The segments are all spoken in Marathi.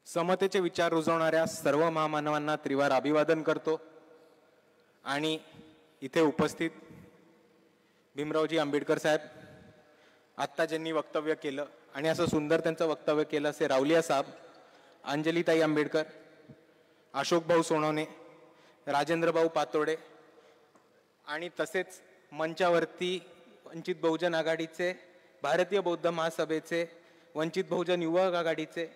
समतेचे विचार रुजवणाऱ्या सर्व महामानवांना त्रिवार अभिवादन करतो आणि इथे उपस्थित भीमरावजी आंबेडकर साहेब आत्ता ज्यांनी वक्तव्य केलं आणि असं सुंदर त्यांचं वक्तव्य केलं असे रावलिया साहेब, अंजलीताई आंबेडकर, अशोकभाऊ सोनवणे, राजेंद्रभाऊ पातोडे आणि तसेच मंचावरती वंचित बहुजन आघाडीचे, भारतीय बौद्ध महासभेचे, वंचित बहुजन युवक आघाडीचे,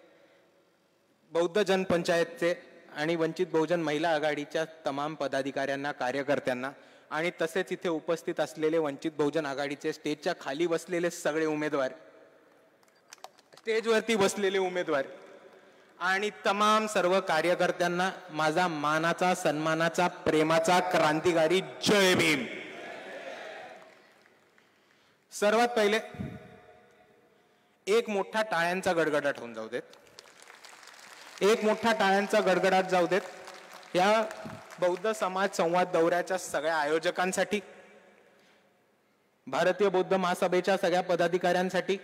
बौद्ध जनपंचायतचे आणि वंचित बहुजन महिला आघाडीच्या तमाम पदाधिकाऱ्यांना, कार्यकर्त्यांना आणि तसेच इथे उपस्थित असलेले वंचित बहुजन आघाडीचे स्टेजच्या खाली बसलेले सगळे उमेदवार, स्टेजवरती बसलेले उमेदवार आणि तमाम सर्व कार्यकर्त्यांना माझा मानाचा, सन्मानाचा, प्रेमाचा क्रांतिकारी जय भीम. सर्वात पहिले एक मोठा टाळ्यांचा गडगडाट होऊन जाऊ देत, एक मोठा टाळ्यांचा गडगडाट जाऊ देत या बौद्ध समाज संवाद दौऱ्याच्या सगळ्या आयोजकांसाठी, भारतीय बौद्ध महासभेच्या सगळ्या पदाधिकाऱ्यांसाठी,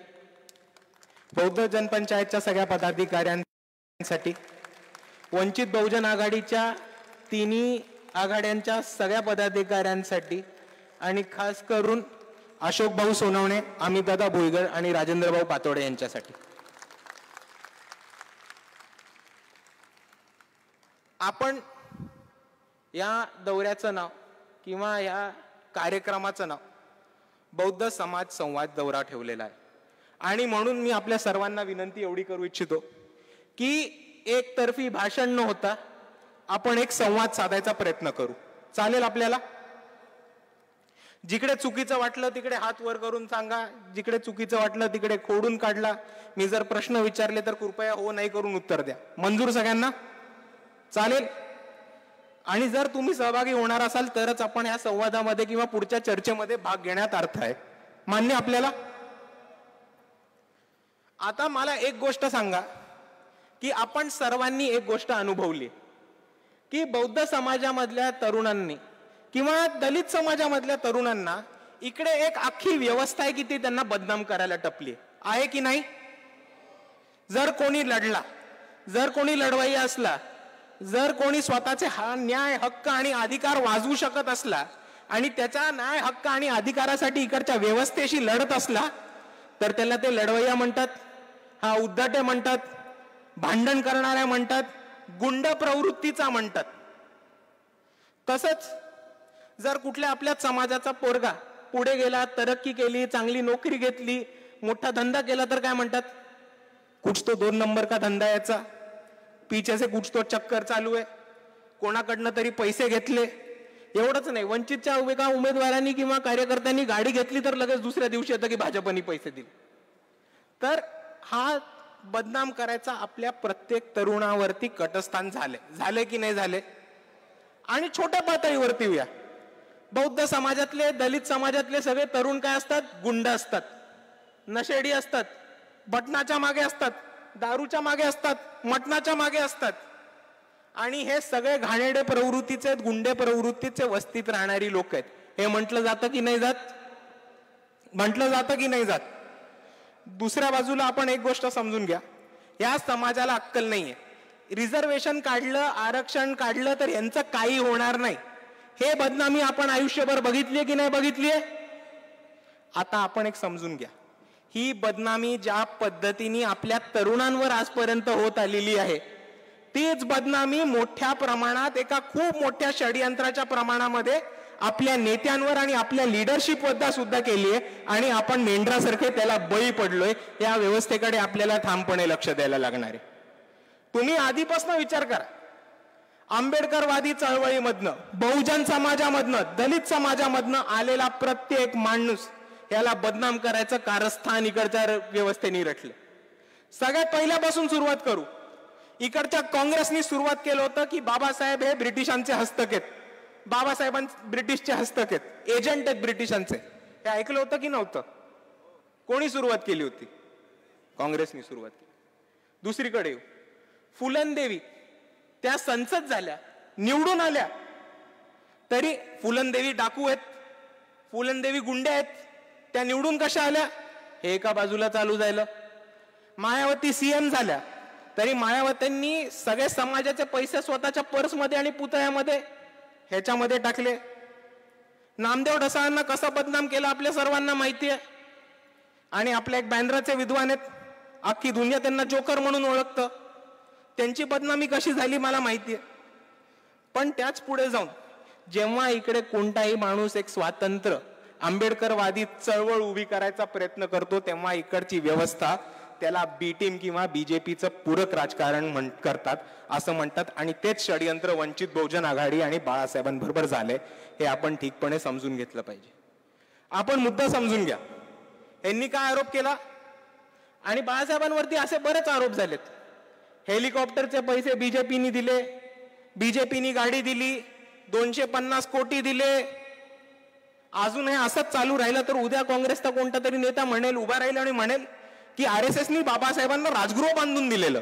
बौद्ध जनपंचायतच्या सगळ्या पदाधिकाऱ्यांसाठी, वंचित बहुजन आघाडीच्या तिन्ही आघाड्यांच्या सगळ्या पदाधिकाऱ्यांसाठी आणि खास करून अशोकभाऊ सोनवणे, अमितदादा भुईगळ आणि राजेंद्रभाऊ पातोडे यांच्यासाठी. आपण या दौऱ्याचं नाव किंवा या कार्यक्रमाचं नाव बौद्ध समाज संवाद दौरा ठेवलेला आहे आणि म्हणून मी आपल्या सर्वांना विनंती एवढी करू इच्छितो की एकतर्फी भाषण न होता आपण एक संवाद साधायचा प्रयत्न करू. चालेल आपल्याला? जिकडे चुकीचं वाटलं तिकडे हात वर करून सांगा, जिकडे चुकीचं वाटलं तिकडे खोडून काढला. मी जर प्रश्न विचारले तर कृपया हो नाही करून उत्तर द्या. मंजूर सगळ्यांना? चालेल? आणि जर तुम्ही सहभागी होणार असाल तरच आपण या संवादामध्ये किंवा पुढच्या चर्चेमध्ये भाग घेण्यात अर्थ आहे. मान्य आपल्याला? आता मला एक गोष्ट सांगा की आपण सर्वांनी एक गोष्ट अनुभवली की बौद्ध समाजामधल्या तरुणांनी किंवा दलित समाजामधल्या तरुणांना इकडे एक अख्खी व्यवस्था आहे की ती त्यांना बदनाम करायला टपली आहे की नाही? जर कोणी लढला, जर कोणी लढवाई असला, जर कोणी स्वतःचे न्याय, हक्क आणि अधिकार वाजवू शकत असला आणि त्याच्या न्याय, हक्क आणि अधिकारासाठी इकडच्या व्यवस्थेशी लढत असला तर त्याला ते लढवय्या म्हणतात, हा उद्धटे म्हणतात, भांडण करणाऱ्या म्हणतात, गुंड प्रवृत्तीचा म्हणतात. तसंच जर कुठल्या आपल्याच समाजाचा पोरगा पुढे गेला, तरक्की केली, चांगली नोकरी घेतली, मोठा धंदा केला तर काय म्हणतात? कुछ तो 2 नंबर का धंदा याचा, पीछे से कुछ तो चक्कर चालू आहे, कोणाकडनं तरी पैसे घेतले. एवढंच नाही, वंचितच्या एका उमेदवारांनी किंवा कार्यकर्त्यांनी गाडी घेतली तर लगेच दुसऱ्या दिवशी येतं की भाजपनी पैसे दिले. तर हा बदनाम करायचा आपल्या प्रत्येक तरुणावरती कटस्थान झाले की नाही झाले? आणि छोट्या पातळीवरती येऊया. बौद्ध समाजातले, दलित समाजातले सगळे तरुण काय असतात? गुंड असतात, नशेडी असतात, बटनाच्या मागे असतात, दारूच्या मागे असतात, मटणाच्या मागे असतात आणि हे सगळे घाणेरडे प्रवृत्तीचे, गुंडे प्रवृत्तीचे वस्तीत राहणारी लोक आहेत. हे म्हटलं जातं की नाही जात? म्हटलं जातं की नाही जात? दुसऱ्या बाजूला आपण एक गोष्ट समजून घ्या, या समाजाला अक्कल नाहीये. रिझर्वेशन काढलं, आरक्षण काढलं तर यांचं काही होणार नाही. हे बदनामी आपण आयुष्यभर बघितलीये की नाही बघितलीये? आता आपण एक समजून घ्या, ही बदनामी ज्या पद्धतीने आपल्या तरुणांवर आजपर्यंत होत आलेली आहे तीच बदनामी मोठ्या प्रमाणात, एका खूप मोठ्या षडयंत्राच्या प्रमाणामध्ये आपल्या नेत्यांवर आणि आपल्या लिडरशिप वर सुद्धा केली आहे आणि आपण मेंढरासारखे त्याला बळी पडलोय. या व्यवस्थेकडे आपल्याला ठामपणे लक्ष द्यायला लागणार आहे. तुम्ही आधीपासून विचार करा, आंबेडकरवादी चळवळीमधनं, बहुजन समाजामधनं, दलित समाजामधनं आलेला प्रत्येक माणूस याला बदनाम करायचं कारस्थान इकडच्या व्यवस्थेने रचले. सगळ्यात पहिल्यापासून सुरुवात करू. इकडच्या काँग्रेसनी सुरुवात केलं होतं की बाबासाहेब हे ब्रिटिशांचे हस्तक आहेत, बाबासाहेबांचे ब्रिटिशचे हस्तक आहेत, एजंट आहेत ब्रिटिशांचे. हे ऐकलं होतं की नव्हतं? कोणी सुरुवात केली होती? काँग्रेसनी सुरुवात केली. दुसरीकडे येऊ, फुलनदेवी त्या संसद झाल्या, निवडून आल्या, तरी फुलनदेवी डाकू आहेत, फुलनदेवी गुंडे आहेत, त्या निवडून कशा आल्या? हे एका बाजूला चालू झालं. मायावती सीएम झाल्या, तरी मायावतींनी सगळे समाजाचे पैसे स्वतःच्या पर्समध्ये आणि पुतळ्यामध्ये ह्याच्यामध्ये टाकले. नामदेव ढसाळांना कसा बदनाम केला आपल्या सर्वांना माहिती आहे. आणि आपल्या एक बँड्राचे विद्वान आहेत, अख्खी दुनिया त्यांना जोकर म्हणून ओळखतं. त्यांची बदनामी कशी झाली मला माहिती आहे. पण त्याच पुढे जाऊन जेव्हा इकडे कोणताही माणूस एक स्वातंत्र्य आंबेडकरवादी चळवळ उभी करायचा प्रयत्न करतो, तेव्हा इकडची व्यवस्था त्याला बी टीम किंवा बीजेपीचं पूरक राजकारण करतात असं म्हणतात. आणि तेच षडयंत्र वंचित बहुजन आघाडी आणि बाळासाहेबांबरोबर झाले हे आपण ठीकपणे समजून घेतलं पाहिजे. आपण मुद्दा समजून घ्या. यांनी काय आरोप केला आणि बाळासाहेबांवरती असे बरेच आरोप झालेत. हेलिकॉप्टरचे पैसे बीजेपीनी दिले, बीजेपीनी गाडी दिली, 250 कोटी दिले. अजून हे असंच चालू राहिलं तर उद्या काँग्रेसचा कोणता तरी नेता म्हणेल, उभा राहील आणि म्हणेल की RSSनी बाबासाहेबांना राजगृह बांधून दिलेलं.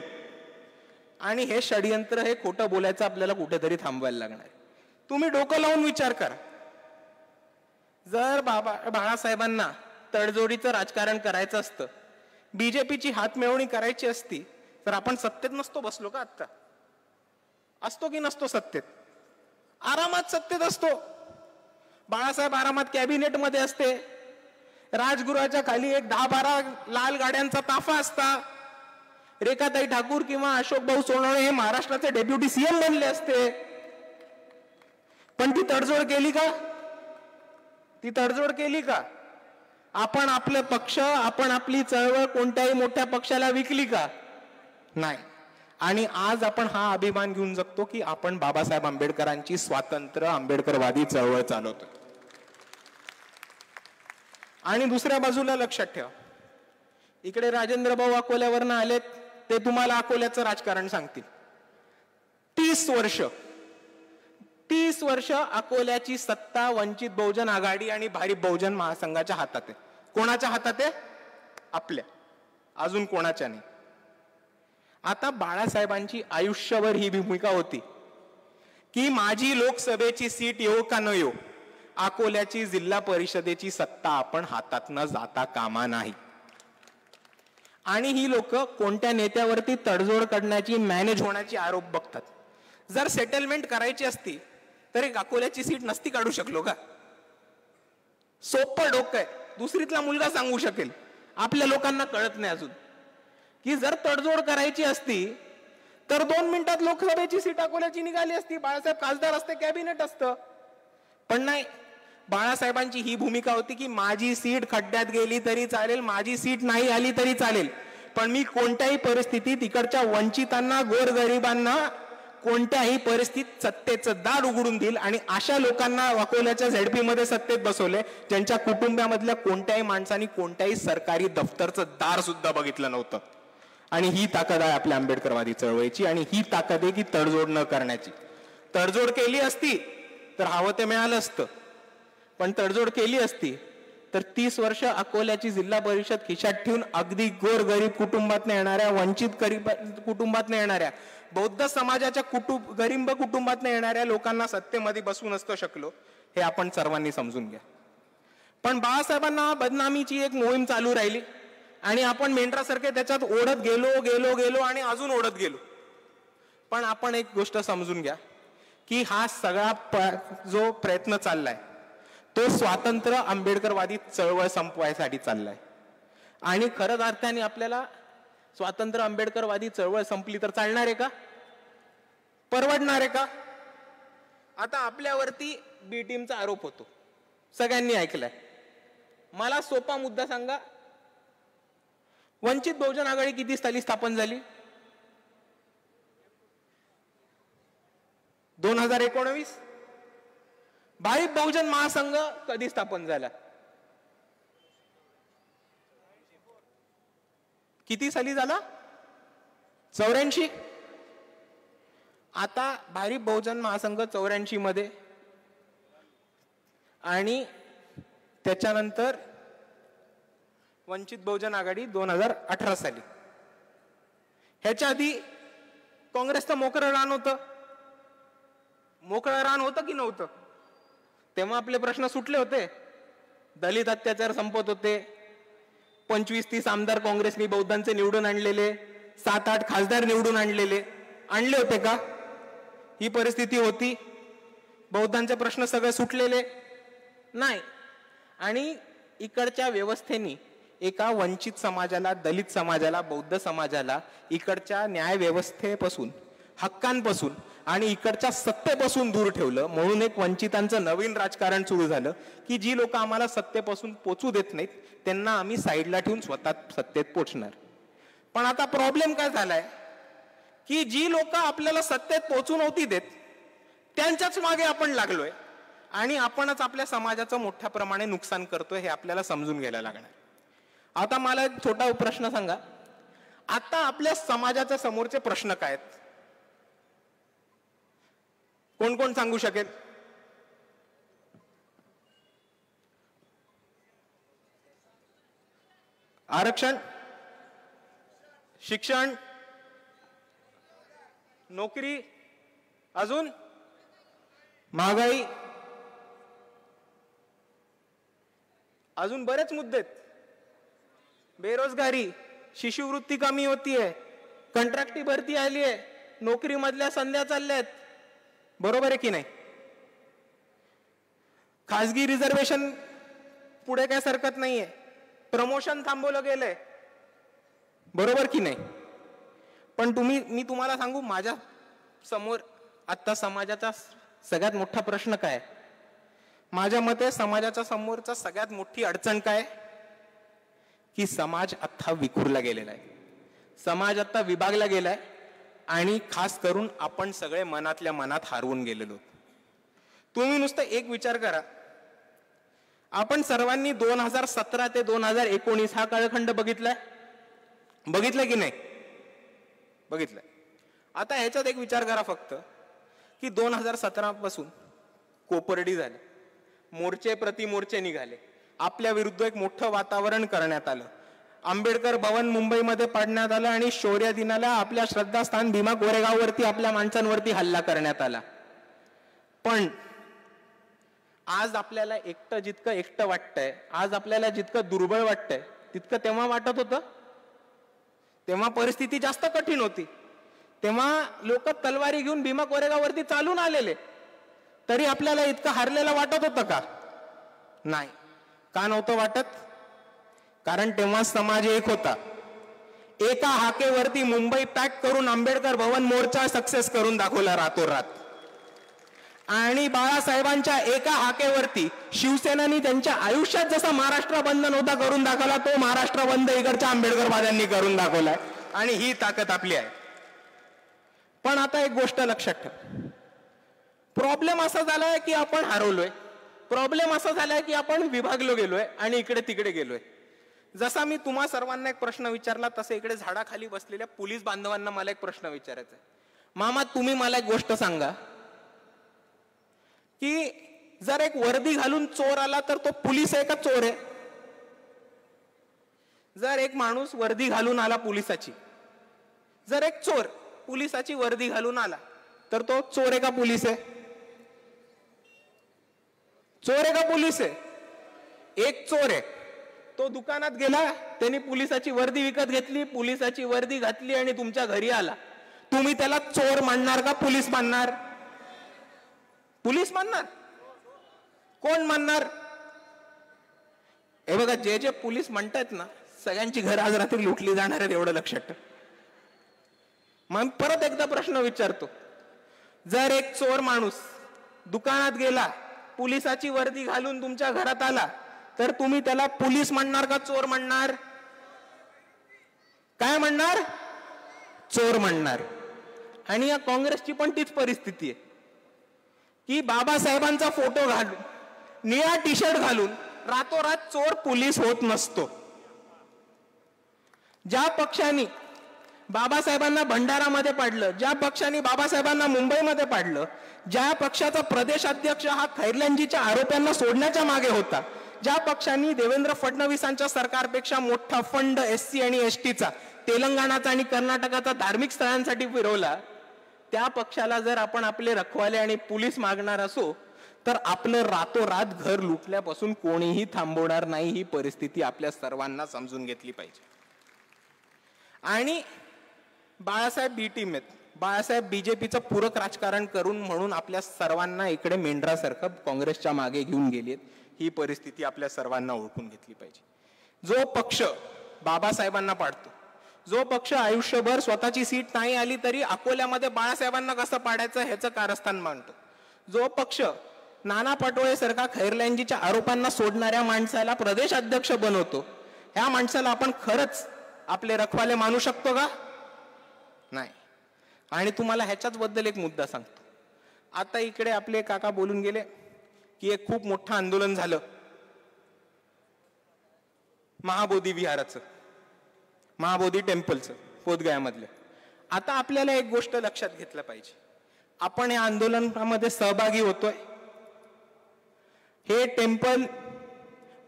आणि हे षडयंत्र, हे खोटं बोलायचं आपल्याला कुठेतरी थांबवायला लागणार. तुम्ही डोकं लावून विचार करा. जर बाळासाहेबांना तडजोडीचं राजकारण करायचं असतं, बीजेपीची हातमिळवणी करायची असती, तर आपण सत्तेत नसतो बसलो का? आत्ता असतो की नसतो सत्तेत? आरामात सत्तेत असतो. बाळासाहेब आरामात कॅबिनेट मध्ये असते. राजगृहाच्या खाली एक 10-12 लाल गाड्यांचा ताफा असता. रेखाताई ठाकूर किंवा अशोक भाऊ सोनवणे हे महाराष्ट्राचे डेप्युटी सीएम बनले असते. पण ती तडजोड केली का? ती तडजोड केली का? आपण आपले पक्ष, आपण आपली चळवळ कोणत्याही मोठ्या पक्षाला विकली का? नाही. आणि आज आपण हा अभिमान घेऊन जगतो की आपण बाबासाहेब आंबेडकरांची स्वातंत्र्य आंबेडकरवादी चळवळ चालवतो. आणि दुसऱ्या बाजूला लक्षात ठेवा, इकडे राजेंद्र भाऊ अकोल्यावरनं आलेत, ते तुम्हाला अकोल्याचं राजकारण सांगतील. 30 वर्ष अकोल्याची सत्ता वंचित बहुजन आघाडी आणि भारिप बहुजन महासंघाच्या हातात आहे. कोणाच्या हातात आहे? आपल्या. अजून कोणाच्या नाही. आता बाळासाहेबांची आयुष्यभर ही भूमिका होती की माझी लोकसभेची सीट येऊ का न येऊ, अकोल्याची जिल्हा परिषदेची सत्ता आपण हातात न जाता कामा नाही. आणि ही लोक कोणत्या नेत्यावरती तडजोड करण्याची, मॅनेज होण्याची आरोप बघतात. जर सेटलमेंट करायची असती तर एक अकोल्याची सीट नसती काढू शकलो का? सोपं डोकं आहे. दुसरीतला मुलगा सांगू शकेल. आपल्या लोकांना कळत नाही अजून की जर तडजोड करायची असती तर 2 मिनिटात लोकसभेची सीट अकोल्याची निघाली असती. बाळासाहेब खासदार असते, कॅबिनेट असतं. पण नाही, बाळासाहेबांची ही भूमिका होती की माझी सीट खड्ड्यात गेली तरी चालेल, माझी सीट नाही आली तरी चालेल, पण मी कोणत्याही परिस्थितीत इकडच्या वंचितांना, गोरगरिबांना कोणत्याही परिस्थितीत सत्तेचं दार उघडून देईल. आणि अशा लोकांना अकोल्याच्या ZP मध्ये सत्तेत बसवले ज्यांच्या कुटुंबामधल्या कोणत्याही माणसांनी कोणत्याही सरकारी दफ्तरचं दार सुद्धा बघितलं नव्हतं. आणि ही ताकद आहे आपल्या आंबेडकरवादी चळवळीची. आणि ही ताकद आहे की तडजोड न करण्याची. तडजोड केली असती तर हवं ते मिळालं असतं, पण तडजोड केली असती तर 30 वर्ष अकोल्याची जिल्हा परिषद खिशात ठेवून अगदी गोरगरीब कुटुंबातनं येणाऱ्या, वंचित गरीब कुटुंबातनं येणाऱ्या, बौद्ध समाजाच्या गरीब कुटुंबातनं येणाऱ्या लोकांना सत्तेमध्ये बसवू नसतो शकलो. हे आपण सर्वांनी समजून घ्या. पण बाळासाहेबांना बदनामीची एक मोहीम चालू राहिली आणि आपण मेंढरासारखे त्याच्यात ओढत गेलो आणि अजून ओढत गेलो. पण आपण एक गोष्ट समजून घ्या की हा सगळा जो प्रयत्न चाललाय तो स्वातंत्र्य आंबेडकरवादी चळवळ संपवायसाठी चाललाय. आणि खरंच अर्थाने आपल्याला स्वातंत्र्य आंबेडकरवादी चळवळ संपली तर चालणार आहे का? परवडणार आहे का? आता आपल्यावरती बी टीमचा आरोप होतो, सगळ्यांनी ऐकलाय. मला सोपा मुद्दा सांगा, वंचित बहुजन आघाडी किती साली स्थापन झाली? 2019. भारिप बहुजन महासंघ कधी स्थापन झाला? किती साली झाला? 84. आता भारिप बहुजन महासंघ 84 मध्ये आणि त्याच्यानंतर वंचित बहुजन आघाडी 2018 साली. ह्याच्या आधी काँग्रेसचं मोकळं रान होतं. मोकळं रान होतं की नव्हतं? तेव्हा आपले प्रश्न सुटले होते. दलित अत्याचार संपत होते. 25-30 आमदार काँग्रेसनी बौद्धांचे निवडून आणलेले. 7-8 खासदार निवडून आणले होते का? ही परिस्थिती होती? बौद्धांचे प्रश्न सगळे सुटलेले नाही. आणि इकडच्या व्यवस्थेनी एका वंचित समाजाला, दलित समाजाला, बौद्ध समाजाला इकडच्या न्याय व्यवस्थेपासून, हक्कांपासून आणि इकडच्या सत्तेपासून दूर ठेवलं. म्हणून एक वंचितांचं नवीन राजकारण सुरू झालं की जी लोक आम्हाला सत्तेपासून पोचू देत नाहीत त्यांना आम्ही साईडला ठेवून स्वतः सत्तेत पोचणार. पण आता प्रॉब्लेम काय झालाय की जी लोक आपल्याला सत्तेत पोचू नव्हती देत त्यांच्याच मागे आपण लागलोय आणि आपणच आपल्या समाजाचं मोठ्या प्रमाणे नुकसान करतोय हे आपल्याला समजून घ्यायला लागणार. आता मला एक छोटा प्रश्न सांगा, आता आपल्या समाजाच्या समोरचे प्रश्न काय आहेत? कोण कोण सांगू शकेल? आरक्षण, शिक्षण, नोकरी, अजून महागाई, अजून बरेच मुद्दे आहेत. बेरोजगारी, शिष्यवृत्ती कमी होतीये, कंत्राटी भरती आली आहे, नोकरी मधल्या संध्या चालल्यात. बरोबर आहे की नाही? खासगी रिझर्वेशन पुढे काय सरकत नाहीये, प्रमोशन थांबवलं गेलंय. बरोबर की नाही? पण मी तुम्हाला सांगू, माझ्या समोर आता समाजाचा सगळ्यात मोठा प्रश्न काय? माझ्या मते समाजाच्या समोरचा सगळ्यात मोठी अडचण काय की समाज आता विखुरला गेलेला आहे. समाज आता विभागला गेलाय आणि खास करून आपण सगळे मनातल्या मनात हारवून गेलेलो. तुम्ही नुसतं एक विचार करा, आपण सर्वांनी 2017 ते 2019 हा कालखंड बघितलाय की नाही? बघितलाय. आता ह्याच्यात एक विचार करा फक्त की 2017 पासून कोपर्डी झाले, मोर्चे प्रतिमोर्चे निघाले, आपल्या विरुद्ध एक मोठं वातावरण करण्यात आलं. आंबेडकर भवन मुंबईमध्ये पाडण्यात आलं आणि शौर्य दिनाला आपल्या श्रद्धास्थान भीमा कोरेगाववरती आपल्या माणसांवरती हल्ला करण्यात आला. पण आज आपल्याला जितकं एकटं वाटतंय, आज आपल्याला जितकं दुर्बळ वाटतंय तितकं तेव्हा वाटत होतं. तेव्हा परिस्थिती जास्त कठीण होती. तेव्हा लोक तलवारी घेऊन भीमा कोरेगाववरती चालून आलेले, तरी आपल्याला इतकं हारलेलं वाटत होतं का? नाही. का नव्हतं वाटत? कारण तेव्हा समाज एक होता. एका हाकेवरती मुंबई पॅक करून आंबेडकर भवन मोर्चा सक्सेस करून दाखवला रातोरात. आणि बाळासाहेबांच्या एका हाकेवरती शिवसेनानी त्यांच्या आयुष्यात जसा महाराष्ट्र बंद नव्हता करून दाखवला, तो महाराष्ट्र बंद इकडच्या आंबेडकरवाद्यांनी करून दाखवलाय. आणि ही ताकद आपली आहे. पण आता एक गोष्ट लक्षात ठेव, प्रॉब्लेम असा झालाय की आपण हरवलोय. प्रॉब्लेम असा झालाय की आपण विभागलो गेलोय आणि इकडे तिकडे गेलोय. जसा मी तुम्हा सर्वांना एक प्रश्न विचारला तसं इकडे झाडाखाली बसलेल्या पोलीस बांधवांना मला एक प्रश्न विचारायचा आहे. मामा, तुम्ही मला एक गोष्ट सांगा की जर एक वर्दी घालून चोर आला तर तो पोलीस आहे का चोर आहे? जर एक माणूस वर्दी घालून आला पोलिसाची, जर एक चोर पोलिसाची वर्दी घालून आला तर तो चोर आहे का पोलीस आहे? चोर आहे का पोलीस आहे? एक चोर आहे, तो दुकानात गेला, त्यांनी पोलिसाची वर्दी विकत घेतली, पोलिसाची वर्दी घातली आणि तुमच्या घरी आला. तुम्ही त्याला चोर मानणार का पोलीस मानणार? पोलीस मानणार. कोण मानणार? हे बघा, जे जे पोलीस म्हणतात ना, सगळ्यांची घर आज रात्री लुटली जाणार आहेत एवढं लक्षात ठेव. मग परत एकदा प्रश्न विचारतो, जर एक चोर माणूस दुकानात गेला, पोलिसाची वर्दी घालून तुमच्या घरात आला, तर तुम्ही त्याला पोलीस म्हणणार का चोर म्हणणार? काय म्हणणार? चोर म्हणणार. आणि या काँग्रेसची पण तीच परिस्थिती आहे की बाबासाहेबांचा फोटो घालून, निळा टी शर्ट घालून रातोरात चोर पोलीस होत नसतो. ज्या पक्षांनी बाबासाहेबांना भंडारामध्ये पाडलं, ज्या पक्षांनी बाबासाहेबांना मुंबईमध्ये पाडलं, ज्या पक्षाचा प्रदेशाध्यक्ष हा खैरलांजीच्या आरोपांना सोडण्याच्या मागे होता, ज्या पक्षांनी देवेंद्र फडणवीसांच्या सरकारपेक्षा मोठा फंड SC आणि STचा तेलंगणाचा आणि कर्नाटकाचा धार्मिक स्थळांसाठी फिरवला, त्या पक्षाला जर आपण आपले रखवाले आणि पोलीस मागणार असो तर आपलं रातोरात घर लुटल्यापासून कोणीही थांबवणार नाही. ही परिस्थिती आपल्या सर्वांना समजून घेतली पाहिजे. आणि बाळासाहेब बी टीम आहेत. बाळासाहेब बीजेपीचं पूरक राजकारण करून म्हणून आपल्या सर्वांना इकडे मेंढरासारखं काँग्रेसच्या मागे घेऊन गेलीत. ही परिस्थिती आपल्या सर्वांना ओळखून घेतली पाहिजे. जो पक्ष बाबासाहेबांना पाडतो, जो पक्ष आयुष्यभर स्वतःची सीट नाही आली तरी अकोल्यामध्ये बाळासाहेबांना कसं पाडायचं ह्याचं कारस्थान मांडतो, जो पक्ष नाना पटोळे सारखा खैरलँजीच्या आरोपांना सोडणाऱ्या माणसाला प्रदेश अध्यक्ष बनवतो, ह्या माणसाला आपण खरंच आपले रखवाले मानू शकतो का? नाही. आणि तुम्हाला ह्याच्याच बद्दल एक मुद्दा सांगतो. आता इकडे आपले काका बोलून गेले की एक खूप मोठं आंदोलन झालं महाबोधी विहाराचं, महाबोधी टेम्पलचं बोधगयामधलं. आता आपल्याला एक गोष्ट लक्षात घेतलं पाहिजे, आपण या आंदोलनामध्ये सहभागी होतोय. हे टेम्पल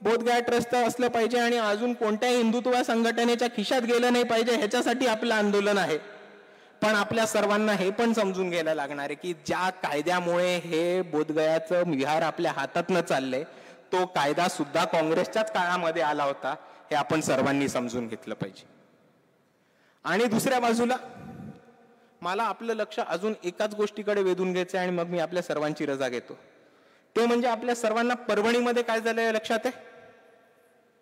बोधगया ट्रस्ट असलं पाहिजे आणि अजून कोणत्याही हिंदुत्व संघटनेच्या खिशात गेलं नाही पाहिजे, ह्याच्यासाठी आपलं आंदोलन आहे. पण आपल्या सर्वांना हे पण समजून घ्यायला लागणार आहे की ज्या कायद्यामुळे हे बोधगयाचं विहार आपल्या हातातनं चाललंय, तो कायदा सुद्धा काँग्रेसच्याच काळामध्ये आला होता, हे आपण सर्वांनी समजून घेतलं पाहिजे. आणि दुसऱ्या बाजूला मला आपलं लक्ष अजून एकाच गोष्टीकडे वेधून घ्यायचं आहे आणि मग मी आपल्या सर्वांची रजा घेतो. ते म्हणजे आपल्या सर्वांना परभणीमध्ये काय झालंय लक्षात आहे?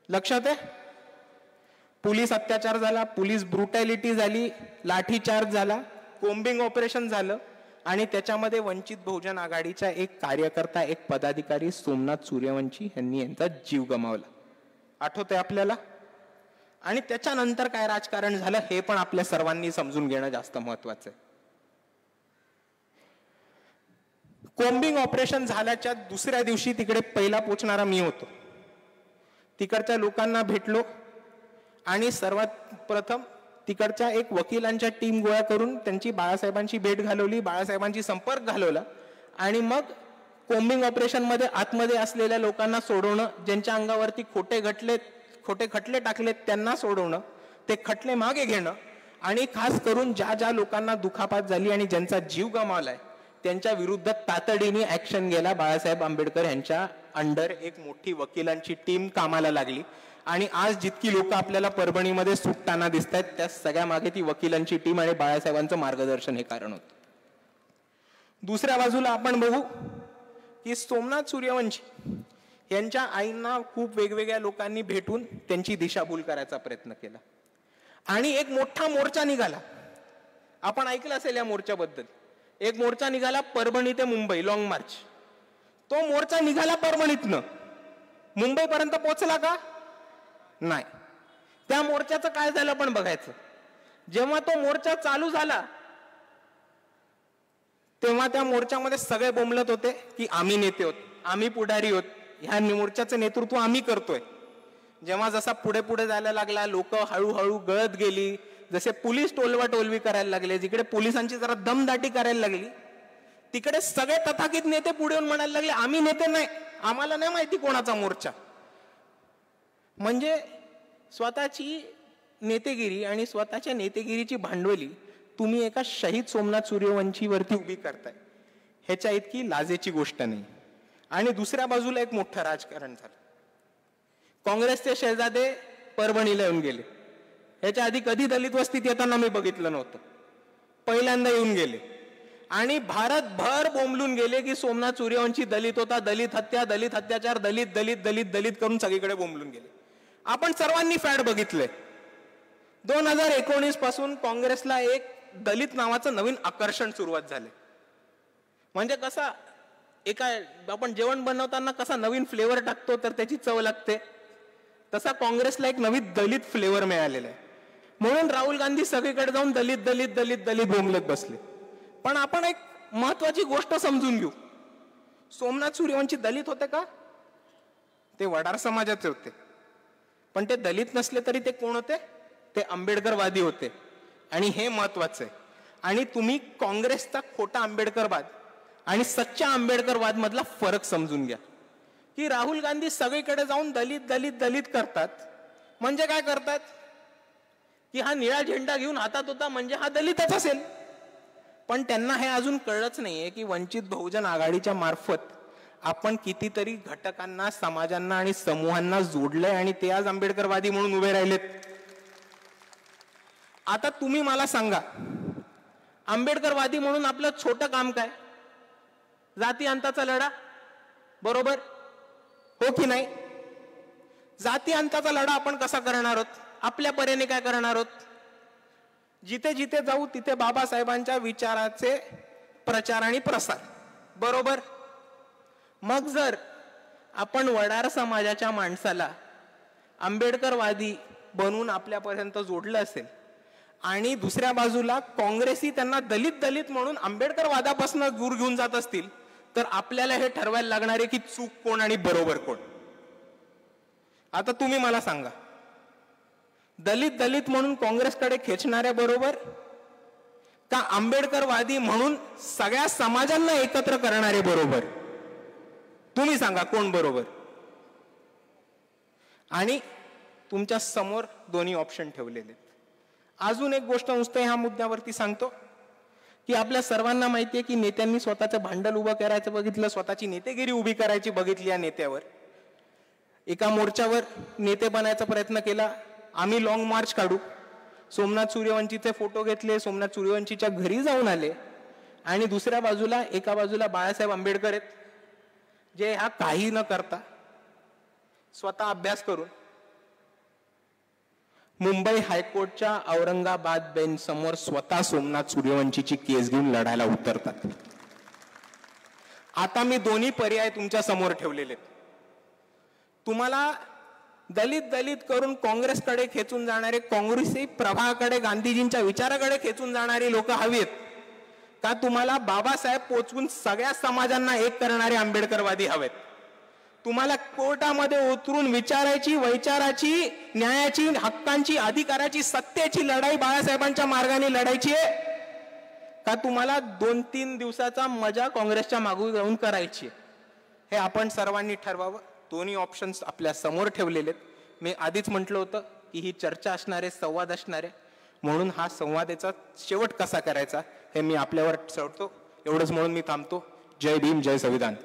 लक्षात आहे? पोलीस अत्याचार झाला, पोलीस ब्रुटॅलिटी झाली, लाठीचार्ज झाला, कोम्बिंग ऑपरेशन झालं आणि त्याच्यामध्ये वंचित बहुजन आघाडीचा एक कार्यकर्ता, एक पदाधिकारी सोमनाथ सूर्यवंशी यांनी यांचा जीव गमावला. आठवतंय आपल्याला? आणि त्याच्यानंतर काय राजकारण झालं हे पण आपल्या सर्वांनी समजून घेणं जास्त महत्वाचं आहे. कोम्बिंग ऑपरेशन झाल्याच्या दुसऱ्या दिवशी तिकडे पहिला पोचणारा मी होतो. तिकडच्या लोकांना भेटलो आणि सर्वात प्रथम तिकडच्या एक वकिलांच्या टीम गोळा करून त्यांची बाळासाहेबांची भेट घालवली, बाळासाहेबांची संपर्क घालवला आणि मग कोम्बिंग ऑपरेशन मध्ये आतमध्ये असलेल्या लोकांना सोडवणं, ज्यांच्या अंगावरती खोटे खटले टाकलेत त्यांना सोडवणं, ते खटले मागे घेणं आणि खास करून ज्या ज्या लोकांना दुखापत झाली आणि ज्यांचा जीव गमावलाय त्यांच्या विरुद्ध तातडीने ऍक्शन घ्यायला बाळासाहेब आंबेडकर यांच्या अंडर एक मोठी वकिलांची टीम कामाला लागली. आणि आज जितकी लोक आपल्याला परभणीमध्ये सुटताना दिसत आहेत त्या सगळ्या मागे ती वकिलांची टीम आणि बाळासाहेबांचं मार्गदर्शन हे कारण होतं. दुसऱ्या बाजूला आपण बघू की सोमनाथ सूर्यवंशी यांच्या आईंना खूप वेगवेगळ्या लोकांनी भेटून त्यांची दिशाभूल करायचा प्रयत्न केला आणि एक मोठा मोर्चा निघाला. आपण ऐकलं असेल या मोर्चाबद्दल. एक मोर्चा निघाला परभणी ते मुंबई, लॉंग मार्च. तो मोर्चा निघाला परभणीतनं, मुंबईपर्यंत पोहोचला का? नाही. त्या मोर्चाचं काय झालं पण बघायचं. जेव्हा तो मोर्चा चालू झाला तेव्हा त्या मोर्चामध्ये सगळे बोंबलत होते की आम्ही नेते होत, आम्ही पुढारी होत, ह्या मोर्चाचं नेतृत्व आम्ही करतोय. जेव्हा जसा पुढे पुढे जायला लागला लोक हळूहळू गळत गेली, जसे पोलीस टोलवा टोलवी करायला लागले, जिकडे पोलिसांची जरा दमदाटी करायला लागली तिकडे सगळे तथाकथित नेते पुढे येऊन म्हणायला लागले आम्ही नेते नाही, आम्हाला नाही माहिती कोणाचा मोर्चा. म्हणजे स्वतःची नेतेगिरी आणि स्वतःच्या नेतेगिरीची भांडवली तुम्ही एका शहीद सोमनाथ सूर्यवंशीवरती उभी करताय, ह्याच्या इतकी लाजेची गोष्ट नाही. आणि दुसऱ्या बाजूला एक मोठं राजकारण झालं. काँग्रेसचे शहजादे परभणीला येऊन गेले. ह्याच्या आधी कधी दलित वस्तीत येताना मी बघितलं नव्हतं, पहिल्यांदा येऊन गेले आणि भारतभर बोंबलून गेले की सोमनाथ सूर्यवंशी दलित होता, दलित हत्या, दलित अत्याचार, दलित दलित दलित दलित करून सगळीकडे बोंबलून गेले. आपण सर्वांनी फॅड बघितलंय. 2019 पासून काँग्रेसला एक दलित नावाचं नवीन आकर्षण सुरुवात झाले. म्हणजे कसा एका आपण जेवण बनवताना कसा नवीन फ्लेवर टाकतो तर त्याची चव लागते, तसा काँग्रेसला एक नवीन दलित फ्लेवर मिळालेला आहे. म्हणून राहुल गांधी सगळीकडे जाऊन दलित दलित दलित दलित बोंबलत बसले. पण आपण एक महत्वाची गोष्ट समजून घेऊ. सोमनाथ सूर्यवंशी दलित होते का? ते वडार समाजाचे होते. पण ते दलित नसले तरी ते कोण होते? ते आंबेडकरवादी होते. आणि हे महत्वाचं आहे. आणि तुम्ही काँग्रेसचा खोटा आंबेडकरवाद आणि सच्चा आंबेडकरवाद मधला फरक समजून घ्या. की राहुल गांधी सगळीकडे जाऊन दलित दलित दलित करतात म्हणजे काय करतात की हा निळा झेंडा घेऊन हातात होता म्हणजे हा दलितच असेल. पण त्यांना हे अजून कळलंच नाहीये की वंचित बहुजन आघाडीच्या मार्फत आपण कितीतरी घटकांना, समाजांना आणि समूहांना जोडलंय आणि ते आज आंबेडकरवादी म्हणून उभे राहिलेत. आता तुम्ही मला सांगा, आंबेडकरवादी म्हणून आपलं छोटं काम काय? जाती अंताचा लढा, बरोबर हो की नाही? जाती अंताचा लढा आपण कसा करणार आहोत? आपल्या परीने काय करणार आहोत? जिथे जिथे जाऊ तिथे बाबासाहेबांच्या विचाराचे प्रचार आणि प्रसार, बरोबर. मग जर आपण वडार समाजाच्या माणसाला आंबेडकरवादी बनवून आपल्यापर्यंत जोडलं असेल आणि दुसऱ्या बाजूला काँग्रेसी त्यांना दलित म्हणून आंबेडकरवादापासून दूर घेऊन जात असतील, तर आपल्याला हे ठरवायला लागणार आहे की चूक कोण आणि बरोबर कोण. आता तुम्ही मला सांगा, दलित म्हणून काँग्रेसकडे खेचणाऱ्या बरोबर का आंबेडकरवादी म्हणून सगळ्या समाजांना एकत्र करणारे बरोबर? तुम्ही सांगा कोण बरोबर. आणि तुमच्या समोर दोन्ही ऑप्शन ठेवलेले. अजून एक गोष्ट नुसतं ह्या मुद्द्यावरती सांगतो की आपल्या सर्वांना माहिती आहे की नेत्यांनी स्वतःचं भांडल उभं करायचं बघितलं, स्वतःची नेतेगिरी उभी करायची बघितली. या नेत्यावर एका मोर्चावर नेते बनायचा प्रयत्न केला. आम्ही लॉंग मार्च काढू, सोमनाथ सूर्यवंशीचे फोटो घेतले, सोमनाथ सूर्यवंशीच्या घरी जाऊन आले. आणि दुसऱ्या बाजूला एका बाजूला बाळासाहेब आंबेडकर आहेत, जे हा काही न करता स्वतः अभ्यास करून मुंबई हायकोर्टच्या औरंगाबाद बेंच समोर स्वतः सोमनाथ सूर्यवंशीची केस घेऊन लढायला उतरतात. आता मी दोन्ही पर्याय तुमच्या समोर ठेवलेले. तुम्हाला दलित करून काँग्रेसकडे खेचून जाणारे, काँग्रेसी प्रभाकडे, गांधीजींच्या विचाराकडे खेचून जाणारी लोक हवीत का तुम्हाला बाबासाहेब पोचवून सगळ्या समाजांना एक करणारे आंबेडकरवादी हवेत? तुम्हाला कोर्टामध्ये उतरून विचाराची, वैचाराची, न्यायाची, हक्कांची, अधिकाराची, सत्तेची लढाई बाळासाहेबांच्या मार्गाने लढायची आहे का तुम्हाला 2-3 दिवसाचा मजा काँग्रेसच्या मागे जाऊन करायची? हे आपण सर्वांनी ठरवावं. दोन्ही ऑप्शन्स आपल्या समोर ठेवलेले आहेत. मी आधीच म्हटलं होतं की ही चर्चा असणारे, संवाद असणारे, म्हणून हा संवादाचा शेवट कसा करायचा हे मी आपल्यावर सोडतो. एवढंच म्हणून मी थांबतो. जय भीम, जय संविधान.